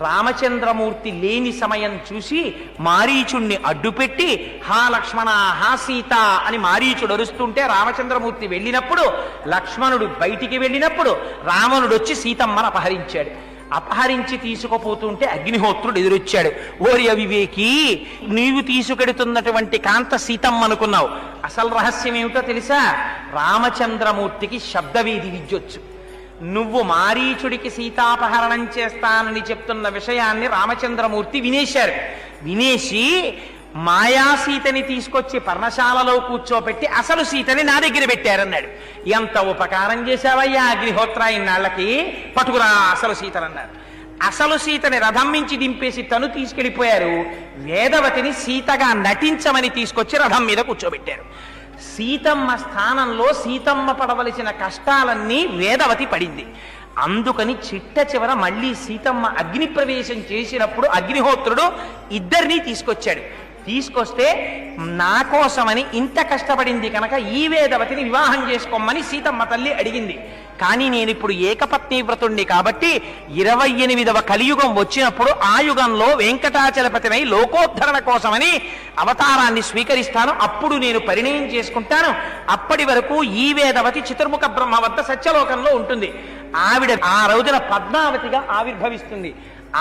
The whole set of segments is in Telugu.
రామచంద్రమూర్తి లేని సమయం చూసి మారీచుణ్ణి అడ్డుపెట్టి హా లక్ష్మణ హా సీత అని మారీచుడు అరుస్తుంటే రామచంద్రమూర్తి వెళ్ళినప్పుడు, లక్ష్మణుడు బయటికి వెళ్ళినప్పుడు రావణుడు వచ్చి సీతమ్మను అపహరించాడు. అపహరించి తీసుకుపోతుంటే అగ్నిహోత్రుడు ఎదురొచ్చాడు. ఓరి అవివేకి, నీవు తీసుకెడుతున్నటువంటి కాంత సీతమ్మ అనుకున్నావు. అసలు రహస్యం ఏమిటో తెలుసా? రామచంద్రమూర్తికి శబ్దవేది విద్యొచ్చు. నువ్వు మారీచుడికి సీతాపహరణం చేస్తానని చెప్తున్న విషయాన్ని రామచంద్రమూర్తి వినేశారు. వినేసి మాయా సీతని తీసుకొచ్చి పర్ణశాలలో కూర్చోపెట్టి అసలు సీతని నా దగ్గర పెట్టారన్నాడు. ఎంత ఉపకారం చేశావయ్యా అగ్నిహోత్ర, ఇన్నాళ్ళకి పట్టుకురా అసలు సీతనన్నారు. అసలు సీతని రథం మించి దింపేసి తను తీసుకెళ్ళిపోయారు. వేదవతిని సీతగా నటించమని తీసుకొచ్చి రథం మీద కూర్చోబెట్టారు. సీతమ్మ స్థానంలో సీతమ్మ పడవలసిన కష్టాలన్నీ వేదవతి పడింది. అందుకని చిట్ట చివర మళ్ళీ సీతమ్మ అగ్ని ప్రవేశం చేసినప్పుడు అగ్నిహోత్రుడు ఇద్దరినీ తీసుకొచ్చాడు. తీసుకొస్తే నా కోసమని ఇంత కష్టపడింది కనుక ఈ వేదవతిని వివాహం చేసుకోమని సీతమ్మ తల్లి అడిగింది. కానీ నేను ఇప్పుడు ఏకపత్ని వ్రతుణ్ణి కాబట్టి 28వ కలియుగం వచ్చినప్పుడు ఆ యుగంలో వెంకటాచలపతినై లోకోద్ధరణ కోసమని అవతారాన్ని స్వీకరిస్తాను. అప్పుడు నేను పరిణయం చేసుకుంటాను. అప్పటి వరకు ఈ వేదవతి చతుర్ముఖ బ్రహ్మ వద్ద సత్యలోకంలో ఉంటుంది. ఆవిడ ఆ రోజున పద్మావతిగా ఆవిర్భవిస్తుంది.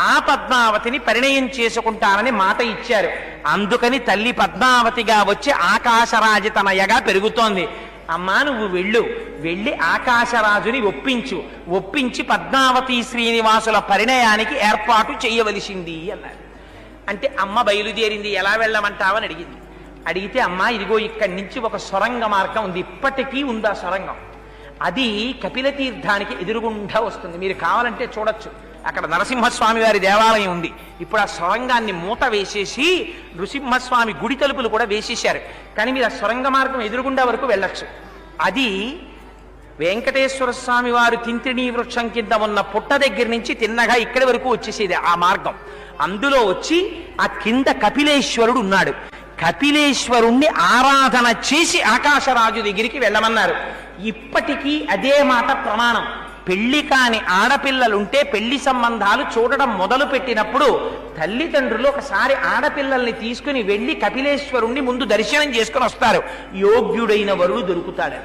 ఆ పద్మావతిని పరిణయం చేసుకుంటానని మాట ఇచ్చారు. అందుకని తల్లి పద్మావతిగా వచ్చి ఆకాశరాజతనయగా పెరుగుతోంది. అమ్మా నువ్వు వెళ్ళి ఆకాశరాజుని ఒప్పించి పద్మావతి శ్రీనివాసుల పరిణయానికి ఏర్పాటు చేయవలసింది అన్నారు. అంటే అమ్మ బయలుదేరింది. ఎలా వెళ్ళమంటావని అడిగింది. అడిగితే అమ్మ ఇదిగో ఇక్కడి నుంచి ఒక సొరంగ మార్గం ఉంది, ఇప్పటికీ ఉంది ఆ సొరంగం. అది కపిలతీర్థానికి ఎదురుగుండా వస్తుంది. మీరు కావాలంటే చూడొచ్చు. అక్కడ నరసింహస్వామి వారి దేవాలయం ఉంది. ఇప్పుడు ఆ సొరంగాన్ని మూత వేసేసి నృసింహస్వామి గుడి తలుపులు కూడా వేసేశారు. కానీ మీరు ఆ సొరంగ మార్గం ఎదురుగుండా వరకు వెళ్ళొచ్చు. అది వెంకటేశ్వర స్వామి వారు తింత్రిణీ వృక్షం కింద ఉన్న పుట్ట దగ్గర నుంచి తిన్నగా ఇక్కడి వరకు వచ్చేసేది ఆ మార్గం. అందులో వచ్చి ఆ కింద కపిలేశ్వరుడు ఉన్నాడు. కపిలేశ్వరుణ్ణి ఆరాధన చేసి ఆకాశరాజు దగ్గరికి వెళ్ళమన్నారు. ఇప్పటికీ అదే మాట ప్రమాణం. పెళ్లి కాని ఆడపిల్లలుంటే పెళ్లి సంబంధాలు చూడడం మొదలు పెట్టినప్పుడు తల్లిదండ్రులు ఒకసారి ఆడపిల్లల్ని తీసుకుని వెళ్ళి కపిలేశ్వరుణ్ణి ముందు దర్శనం చేసుకుని వస్తారు. యోగ్యుడైన వరుడు దొరుకుతాడు.